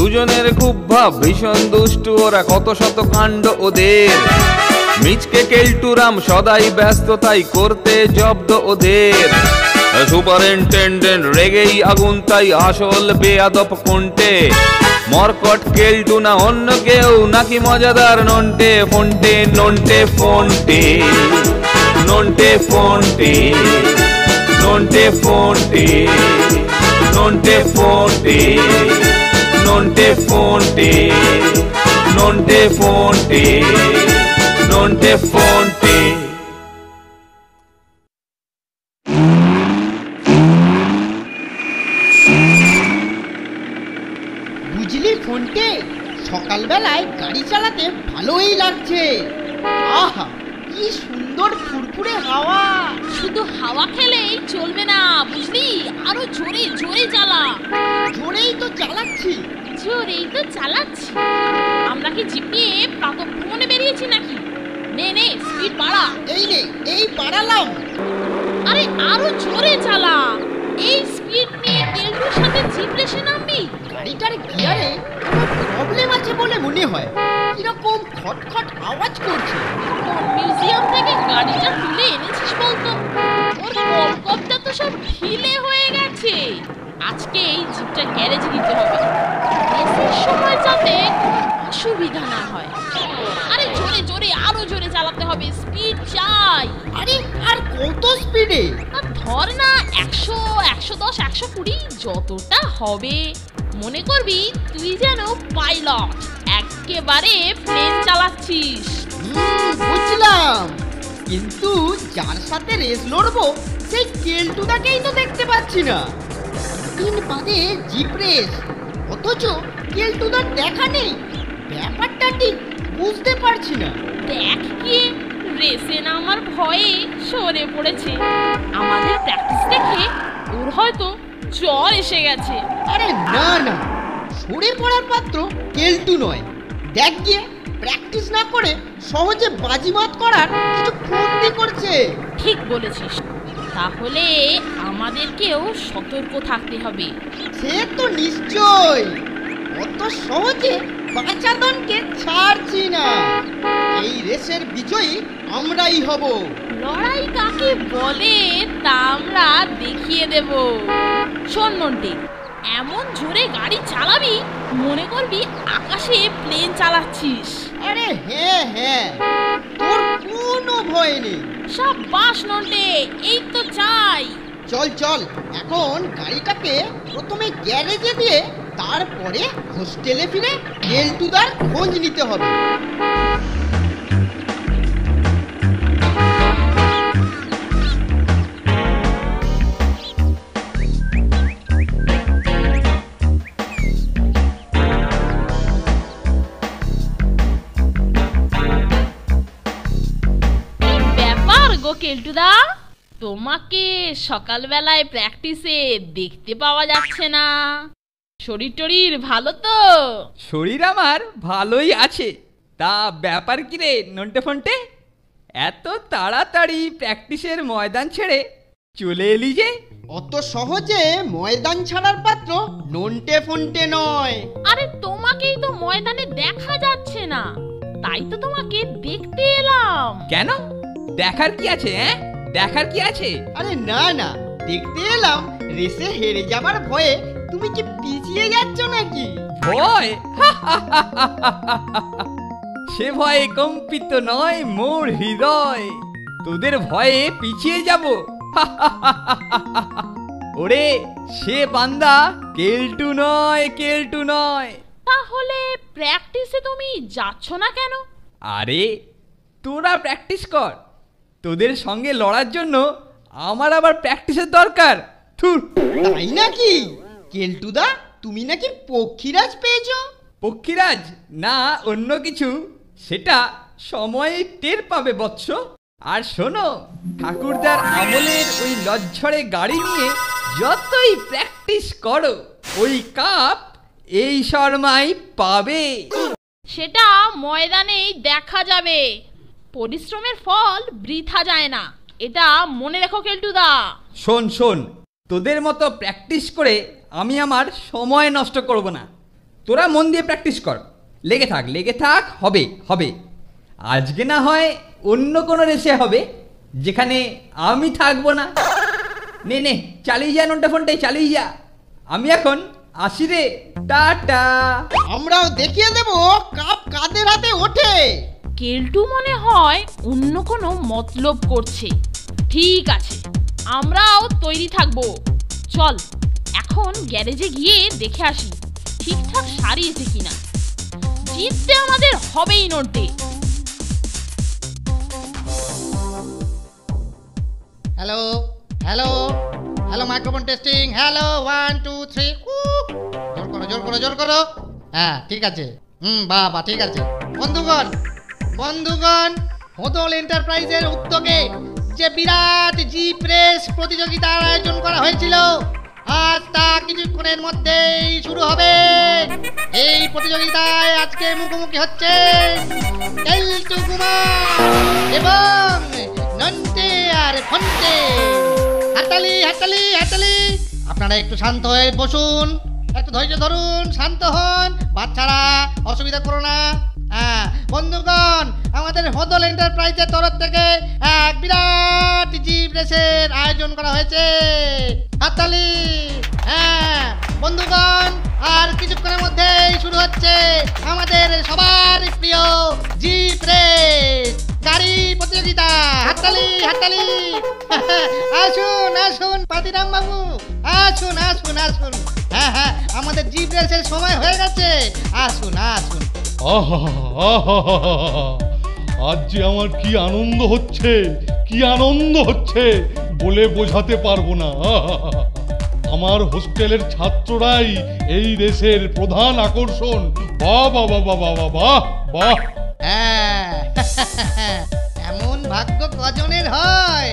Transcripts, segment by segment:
দুজনের খুব ভাব, ভীষণ দুষ্টু ওরা, কত শত কাণ্ড ওদের। মিচকে কেলটুরাম সদাই ব্যস্ত, তাই করতে জব্দ ওদের। সুপারিনটেন্ডেন্ট রেগেই আগুন, তাই আসল বেয়াদব কোনটে। মরকট কেলটু না অন্য কেউ, নাকি মজাদার নন্টে ফন্টে? নন্টে ফন্টে, নন্টে ফন্টে, নন্টে ফন্টে, নন্টে ফন্টে, নন্টে ফন্টে, নন্টে ফন্টে, নন্টে ফন্টে। বুঝলি ফোনটে, সকালবেলায় গাড়ি চালাতে ভালোই লাগছে। আহা, কি সুন্দর ফুরফুরে হাওয়া। শুধু হাওয়া খেলেই চলবে না, বুঝলি, আরো জোরে জোরে চালা। জোরেই তো চালাচ্ছি। জোরেই তো চালাচ্ছি। আমরা কি জিপ নিয়ে প্রাতঃভ্রমণে বেরিয়েছি নাকি? নে নে, স্পিড বাড়া। এই নে, এই বাড়ালাম। আরে আরো জোরে চালা। এই স্পিড নিয়ে কেলটুর সাথে জিপ রেসে নামবি? গাড়িটার গিয়ারে কোনো প্রবলেম আছে বলে মনে হয়। কিরকম খটখট আওয়াজ করছে। মিউজিয়াম থেকে গাড়িটা তুলে এনেছিস বলতো? ওর কলকবটা তো সব ঢিলে হয়ে গেছে। আজকে এই জিপটা গ্যারেজে দিতে হবে, রেসের সময় যাতে কোনো অসুবিধা না হয়। আরে জোরে জোরে, আরো জোরে চালাতে হবে, স্পিড চাই। আরে আর কত স্পিডে? ধর না 100, 110, 120 যতটা হবে। মনে করবি তুই যেন পাইলট, একেবারে প্লেন চালাচ্ছিস। বুঝলাম, কিন্তু যার সাথে রেস লড়বো সেই কেলটুদাকেই তো দেখতে পাচ্ছি না। দিন বাদে জিপ রেস, অথচ কেলটুদার দেখা নেই। ব্যাপারটা ঠিক বুঝতে পারছি না। দেখ গিয়ে, রেসে নামার ভয়ে সরে পড়েছে। আমাদের প্র্যাকটিস দেখে ওর হয়তো জ্বর এসে গেছে। আরে না না, সরে পড়ার পাত্র কেলটু নয়। দেখ গিয়ে, প্র্যাকটিস না করে সহজে বাজিমাত করার কিছু ফন্দি করছে। ঠিক বলেছিস, তাহলে আমাদেরকেও সতর্ক থাকতে হবে। সে তো নিশ্চয়, অত সহজে বাঁচাদনকে ছাড়ছি না। এই রেসের বিজয়ী আমরাই হব। লড়াই কাকে বলে তা আমরা দেখিয়ে দেব। শোন মন্টি, এমন জোরে গাড়ি চালাবি মনে করবি আকাশে প্লেন চালাচ্ছিস। আরে হ্যাঁ হ্যাঁ, তোর কোনো ভয় নেই। সাব্বাস নন্টে, এই তো চাই। চল চল, এখন গাড়িটাকে প্রথমে গ্যারেজে দিয়ে তারপরে হোস্টেলে ফিরে কেলটুদার খোঁজ নিতে হবে। কেলটুদা, তোমাকে সকালবেলায় প্র্যাকটিসে দেখতে পাওয়া যাচ্ছে না। শরীর টরীর ভালো তো? শরীর আমার ভালোই আছে। তা ব্যাপার কি রে নন্টে ফন্টে, এত তাড়াতাড়ি প্র্যাকটিসের ময়দান ছেড়ে চলে এলি যে? অত সহজে ময়দান ছাড়ার পাত্র নন্টে ফন্টে নয়। আরে তোমাকেই তো ময়দানে দেখা যাচ্ছে না, তাই তো তোমাকে দেখতে এলাম। কেন, দেখার কি আছে? দেখার কি আছে? আরে না না, দেখতে এলাম রেসে হেরে যাবার ভয়ে তুমি কি পিছিয়ে যাচ্ছ নাকি? ভয়? সে ভয়ে কম্পিত নয় মোর হৃদয়। তোদের ভয়ে পিছিয়ে যাব? ওরে, সে বান্দা কেলটু নয়, কেলটু নয়। তাহলে প্র্যাকটিসে তুমি যাচ্ছ না কেন? আরে তোরা প্র্যাকটিস কর, তোদের সঙ্গে লড়ার জন্য আমার আবার প্র্যাকটিসের দরকার? থুর। তাই নাকি? কেলটুদা, তুমি নাকি পক্ষীরাজ পেয়েছো? পক্ষীরাজ না অন্য কিছু, সেটা সময়ে টের পাবে বৎস। আর শোনো, ঠাকুরদার আমলের ওই লজ্জরে গাড়ি নিয়ে যতই প্র্যাকটিস করো, ওই কাপ এই শর্মাই পাবে। সেটা ময়দানেই দেখা যাবে। পরিশ্রমের ফল বৃথা যায় না, এটা মনে রেখো কেলটুদা। শোন শোন, তোদের মতো প্র্যাকটিস করে আমি আমার সময় নষ্ট করব না। তোরা মন দিয়ে প্র্যাকটিস কর, লেগে থাক, হবে হবে। আজকে না হয় অন্য কোনো রেসে হবে যেখানে আমি থাকবো না। নে চালিয়ে যা, নন্টে ফন্টে চালিয়ে যা। আমি এখন আসি রে, টাটা। আমরাও দেখিয়ে দেব কাপ কাদের হাতে ওঠে। কেলটু মনে হয় অন্য কোনো মতলব করছে। ঠিক আছে, আমরাও তৈরি থাকবো। চল এখন গ্যারেজে গিয়ে দেখে আসি ঠিকঠাক সারিয়েছে কিনা। জিততে আমাদের হবেই নড়তে। Hello hello hello, microphone testing. Hello 1 2 3। জোর করো। হ্যাঁ ঠিক আছে, বাহ ঠিক আছে। বন্ধুগণ, হোদল এন্টারপ্রাইজের উদ্যোগে যে বিরাট জিপ রেস প্রতিযোগিতার আয়োজন করা হয়েছিল, আজ তা কিছুক্ষণের মধ্যেই শুরু হবে। এই প্রতিযোগিতায় আজকে মুখোমুখি হচ্ছে কেলটু কুমার এবং নন্টে আর ফন্টে। হাততালি। আপনারা একটু শান্ত হয়ে বসুন, একটু ধৈর্য ধরুন, শান্ত হন। বাচ্চারা অসুবিধা করো না। বন্ধুগণ, আমাদের হোদল এন্টারপ্রাইজের তরফ থেকে এক বিরাট জিপ রেসের আয়োজন করা হয়েছে। হাততালি। বন্ধুগণ, আর কিছুক্ষণের মধ্যেই শুরু হচ্ছে আমাদের সবার প্রিয় জিপ রেস গাড়ি প্রতিযোগিতা। হাততালি। আসুন পাতিরাম বাবু, আসুন। হ্যাঁ, আমাদের জিপ রেসের সময় হয়ে গেছে। আসুন। আজ যে আমার কি আনন্দ হচ্ছে বলে বোঝাতে পারবো না। আমার হোস্টেলের ছাত্ররাই এই রেসের প্রধান আকর্ষণ। বাহ। এমন ভাগ্য কজনের হয়?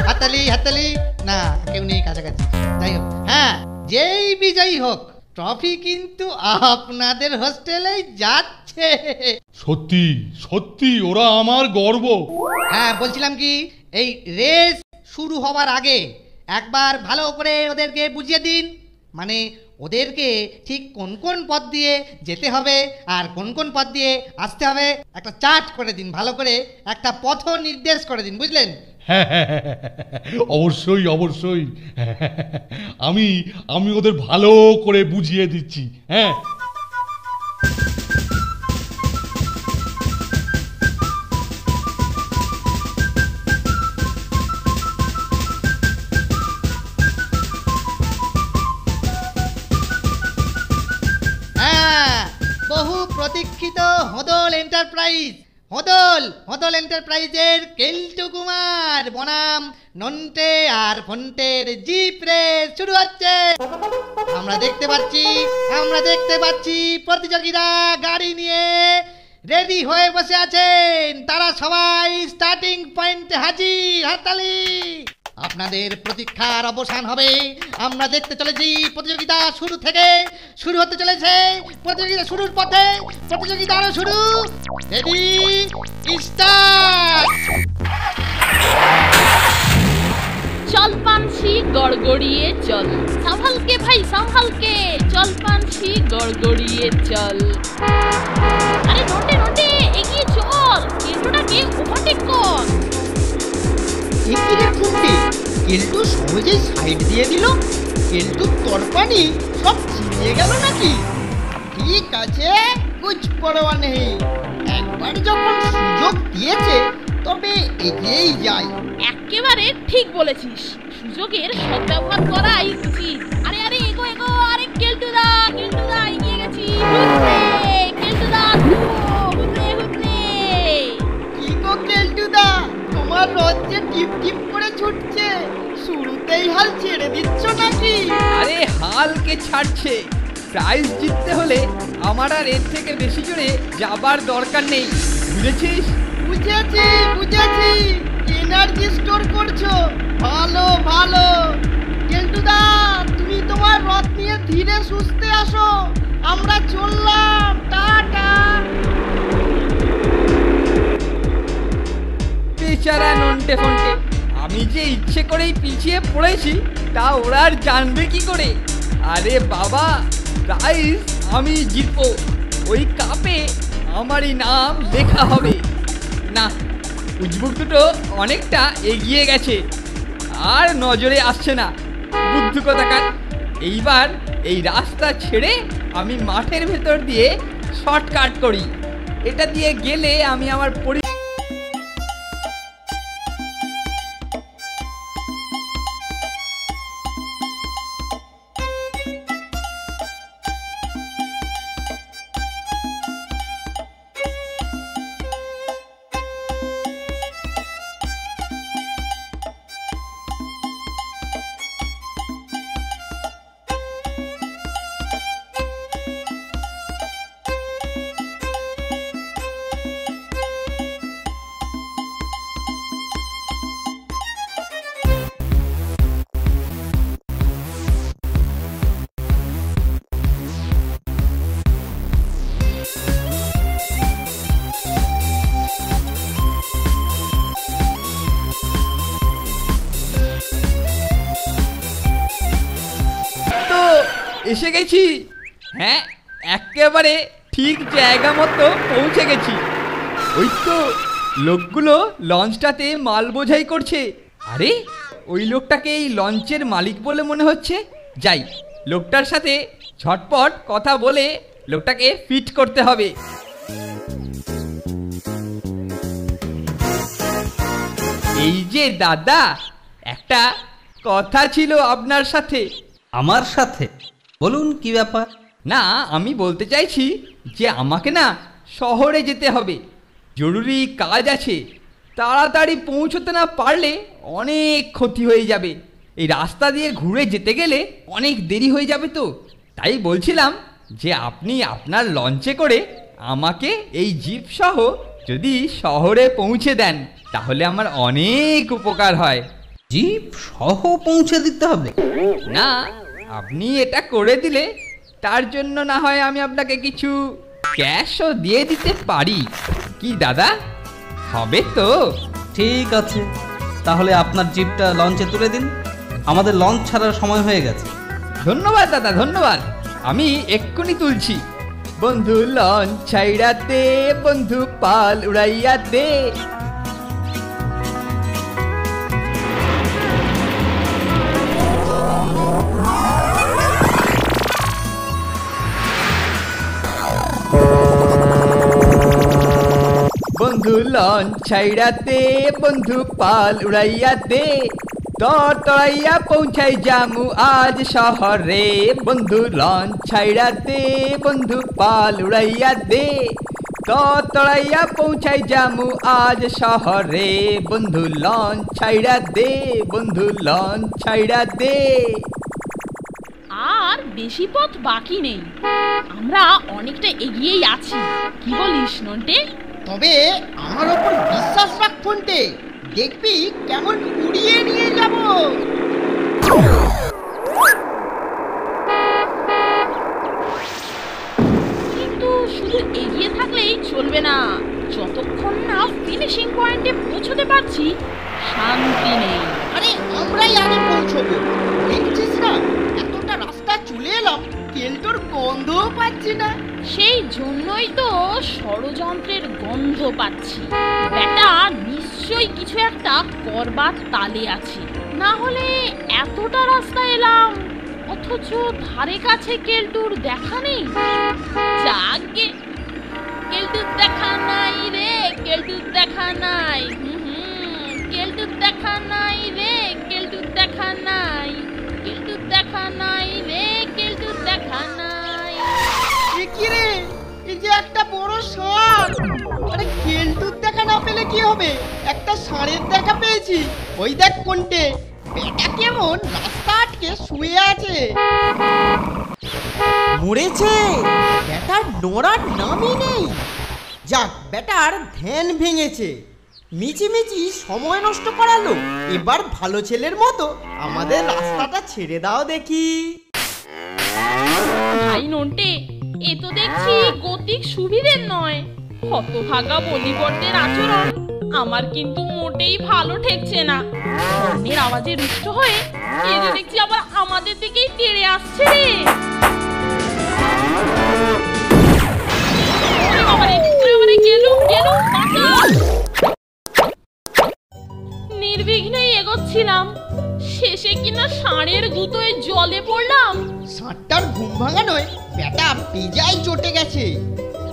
হাততালি। না, কেউ নেই কাছাকাছি। যাই হোক, যেই বিজয়ী হোক, ট্রফি কিন্তু আপনাদের হোস্টেলেই যাচ্ছে। সত্যি ওরা আমার গর্ব। বলছিলাম কি, এই রেস শুরু হবার আগে একবার ভালো করে ওদেরকে বুঝিয়ে দিন। মানে ওদেরকে ঠিক কোন পথ দিয়ে যেতে হবে আর কোন পথ দিয়ে আসতে হবে একটা চার্ট করে দিন, ভালো করে একটা পথ নির্দেশ করে দিন, বুঝলেন? হ্যাঁ, অবশ্যই। আমি ওদের ভালো করে বুঝিয়ে দিচ্ছি। হ্যাঁ, বহু প্রতীক্ষিত হোদল এন্টারপ্রাইজের কেলটু কুমার বনাম নন্টে আর ফন্টের জিপ রেস শুরু হচ্ছে। আমরা দেখতে পাচ্ছি প্রতিযোগীরা গাড়ি নিয়ে রেডি হয়ে বসে আছেন। তারা সবাই স্টার্টিং পয়েন্টে হাজির। হাততালি। আপনাদের প্রতীক্ষার অবসান হবে। আমরা দেখতে চলেছি প্রতিযোগিতা শুরু হতে চলেছে। প্রতিযোগিতা শুরুর পথে, প্রতিযোগিতা আরো শুরু। Ready, start. চল পানসি গড়গড়িয়ে চল, সামহালকে ভাই সামহালকে, চল পানসি গড়গড়িয়ে চল। আরে নন্টে এগিয়ে চল, কেলটুটাকে ওভারটেক কর। কেলটু সহজেই সাইড দিয়ে দিল। কেলটুর তরপানি সব ছিঁড়ে গেল নাকি? ঠিক আছে, কুছ পরোয়া নেই। একবার যখন সুযোগ দিয়েছে তবে এগিয়েই যাই। একেবারে ঠিক বলেছিস, সুযোগের সদ্ব্যবহার করাই উচিত। আরে এগো, আরে কেলটুদা এগিয়ে গেছি। কেলটুদা হুররে। কি গো কেলটুদা, তোমার রথ যে টিপ করে ছুটছে, শুরুতেই হাল ছেড়ে দিচ্ছ নাকি? আরে হাল কে ছাড়ছে? প্রাইজ জিততে হলে আমার আর এর থেকে বেশি জোরে যাবার দরকার নেই, বুঝেছিস? বুঝেছি। এনার্জি স্টোর করছো, ভালো। কেলটুদা, তুমি তোমার রথ নিয়ে ধীরে সুস্থে আসো। আমরা চললাম, টাটা। বেচারা নন্টে ফন্টে, আমি যে ইচ্ছে করেই পিছিয়ে পড়েছি তা ওরা আর জানবে কি করে? আরে বাবা, প্রাইজ আমি জিতবো, ওই কাপে আমারই নাম লেখা হবে। না, উজবুক দুটো অনেকটা এগিয়ে গেছে, আর নজরে আসছে না। বুদ্ধু কোথাকার, এইবার এই রাস্তা ছেড়ে আমি মাঠের ভেতর দিয়ে শর্টকাট করি। এটা দিয়ে গেলে আমি আমার এসে গেছি। হ্যাঁ, একেবারে ঠিক জায়গা মতো পৌঁছে গেছি। ওই তো লোকগুলো লঞ্চটাতে মাল বোঝাই করছে। আরে, ওই লোকটাকে এই লঞ্চের মালিক বলে মনে হচ্ছে। যাই, লোকটার সাথে ঝটপট কথা বলে লোকটাকে ফিট করতে হবে। এই যে দাদা, একটা কথা ছিল আপনার সাথে। আমার সাথে? বলুন, কি ব্যাপার? না, আমি বলতে চাইছি যে আমাকে না শহরে যেতে হবে, জরুরি কাজ আছে। তাড়াতাড়ি পৌঁছতে না পারলে অনেক ক্ষতি হয়ে যাবে। এই রাস্তা দিয়ে ঘুরে যেতে গেলে অনেক দেরি হয়ে যাবে। তো তাই বলছিলাম যে আপনি আপনার লঞ্চে করে আমাকে এই জিপ সহ যদি শহরে পৌঁছে দেন, তাহলে আমার অনেক উপকার হয়। জিপ সহ পৌঁছে দিতে হবে? না, আপনি এটা করে দিলে তার জন্য না হয় আমি আপনাকে কিছু ক্যাশও দিয়ে দিতে পারি। কি দাদা, হবে তো? ঠিক আছে, তাহলে আপনার জিপটা লঞ্চে তুলে দিন। আমাদের লঞ্চ ছাড়ার সময় হয়ে গেছে। ধন্যবাদ দাদা, ধন্যবাদ। আমি এক্ষুনি তুলছি। বন্ধু লঞ্চ ছাইড়া দে, বন্ধু পাল উড়াইয়া দে। বন্ধু লঞ্চ ছাইড়া দে, বন্ধু পাল উড়াইয়া দে। তড়াইয়া পৌঁছাই জামু আজ শহরে। বন্ধু লঞ্চ ছাইড়া দে, বন্ধু পাল উড়াইয়া দে। তড়াইয়া পৌঁছাই জামু আজ শহরে। বন্ধু লঞ্চ ছাইড়া দে, বন্ধু লঞ্চ ছাইড়া দে। আর বেশি পথ বাকি নেই, আমরা অনেকটা এগিয়েই আছি। কি বলিস নন্টে? তবে আমার ওপর বিশ্বাস রাখ ফোনটে, দেখবি কেমন উড়িয়ে নিয়ে যাব। কিন্তু শুধু এগিয়ে থাকলেই চলবে না, যতক্ষণ না ফিনিশিং পয়েন্টে পৌঁছতে পারছি শান্তি নেই। আরে আমরাই আগে পৌঁছবো, দেখছিস না এতটা রাস্তা চলে এলাম, কেলটোর গন্ধও পাচ্ছি না। সেই জন্যই তো ষড়যন্ত্রের গন্ধ পাচ্ছি। বেটা নিশ্চয়ই কিছু একটা করবার তালে আছে, না হলে এতটা রাস্তা এলাম অথচ ধারে কাছে কেলটুর দেখা নেই। যাকে কেলটুর দেখা নাই রে, কেলটুর দেখা নাই। কেলটুর দেখা নাই রে, কেলটুর দেখা নাই। কেলটুর দেখা নাই রে, কেলটুর দেখা নাই। কি রে, এই যে একটা বড় ষাঁড়। আরে কেলটুর দেখা না পেলে কি হবে, একটা ষাঁড়ের দেখা পেয়েছি। ওই দেখ কোনটে, বেটা কেমন রাস্তা আটকে শুয়ে আছে। মরেছে, বেটার নড়ার নামই নেই। যাক, বেটার ধ্যান ভেঙেছে। মিচিমিচি সময় নষ্ট করালো, এবার ভালো ছেলের মতো আমাদের রাস্তাটা ছেড়ে দাও দেখি। ভাই নন্টে, এ তো দেখছি গতিক সুবিধের নয়। হতভাগা বলিবর্দের আচরণ আমার কিন্তু মোটেই ভালো ঠেকছে না। অন্যের আওয়াজে রুষ্ট হয়ে এ যে দেখছি আবার আমাদের দিকেই তেড়ে আসছে রে। ওরে বাবারে, ওরে বাবারে, গেলুম, গেলুম, বাঁচাও! নির্বিঘ্নেই এগোচ্ছিলাম, শেষে কিনা ষাঁড়ের গুঁতোয় জলে পড়লাম। ষাঁড়টার ঘুম ভাঙানোয় ব্যাটা বেজায় চটে গেছে।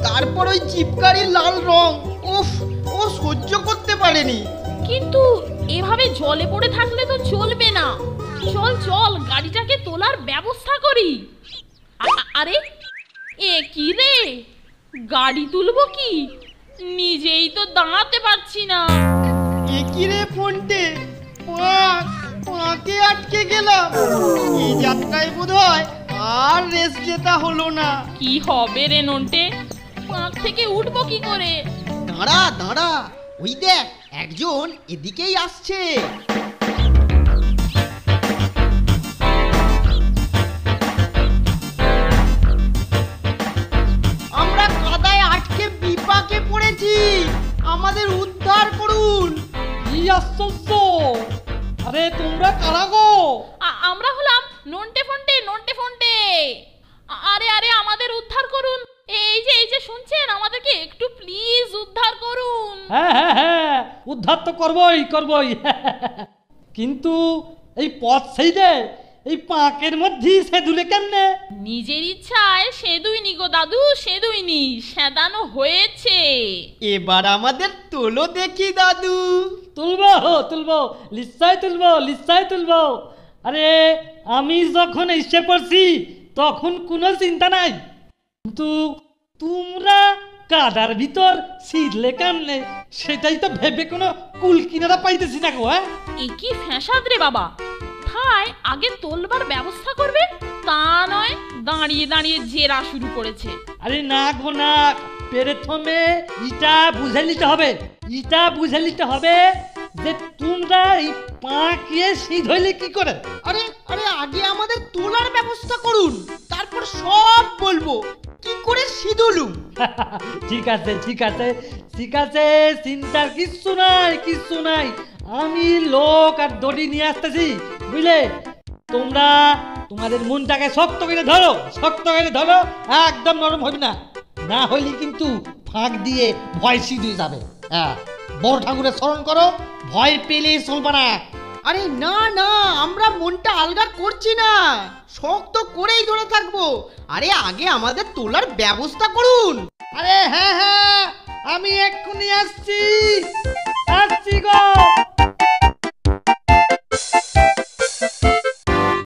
তারপর ওই জিপ গাড়ির লাল রং, উফ, ও সহ্য করতে পারেনি। কিন্তু এভাবে জলে পড়ে থাকলে তো চলবে না। চল চল, গাড়িটাকে তোলার ব্যবস্থা করি। আরে এ কি রে, গাড়ি তুলবো কি, নিজেই তো দাঁড়াতে পারছি না। এ কি রে ফোনটে, পাকে আটকে গেলাম। এই যাত্রায় বোধহয় আর রেস জেতা হলো না। কি হবে রে নন্টে, পাঁক থেকে উঠবো কি করে? দাঁড়া দাঁড়া, ওই দেখ একজন এদিকেই আসছে। আমরা কাদায় আটকে বিপাকে পড়েছি, আমাদের উদ্ধার করুন। কি আশ্চর্য! আরে তোমরা কারা গো? আমরা হলাম নন্টে ফন্টে, নন্টে ফন্টে। আরে আরে, আমাদের উদ্ধার করুন। এই যে শুনছেন, আমাদেরকে একটু প্লিজ উদ্ধার করুন। হ্যাঁ হ্যাঁ হ্যাঁ, উদ্ধার তো করবই করবই। কিন্তু এই পথ সেই যে এই পাঁকের মধ্যেই সে দুলে কেমনে? নিজের ইচ্ছায় সেদুইনি গো দাদু, সেদুইনি, সেদানো হয়েছে। এবার আমাদের তোলো দেখি দাদু। তুলবো তুলবো, নিশ্চয় তুলবো, নিশ্চয় তুলবো। আরে আমি যখন এসে পড়ছি তখন কোনো চিন্তা নাই, কিন্তু তোমরা কাদার ভিতর ছিঁড়লে কেমনে সেটাই তো ভেবে কোনো কুল কিনারা পাইতেছি না গো। হ্যাঁ, এ কি ফ্যাসাদ রে বাবা, ঠায় আগে তোলবার ব্যবস্থা করবে তা নয়, দাঁড়িয়ে দাঁড়িয়ে জেরা শুরু করেছে। আরে না গো না, প্রথমে এটা বুঝে নিতে হবে, এটা বুঝে নিতে হবে যে তোমরা এই পাঁকিয়ে সিধ হইলে কি করে। আরে আরে, আগে আমাদের তোলার ব্যবস্থা করুন, তারপর সব বলবো কি করে সিধুলুম। ঠিক আছে ঠিক আছে ঠিক আছে, চিন্তার কিচ্ছু নাই কিচ্ছু নাই, আমি লোক আর দড়ি নিয়ে আসতেছি, বুঝলে। তোমরা তোমাদের মনটাকে শক্ত করে ধরো, শক্ত করে ধরো, একদম নরম হবে না, না হইলে কিন্তু ফাঁক দিয়ে ভয় সিধ হয়ে যাবে। হ্যাঁ, বড় ঠাকুরের স্মরণ করো, ভয় পেলে চলবে না। আরে না না, আমরা মনটা আলগা করছি না, শক্ত করেই ধরে থাকবো। আরে আগে আমাদের তোলার ব্যবস্থা করুন। আরে হ্যাঁ হ্যাঁ, আমি এক্ষুনি আসছি।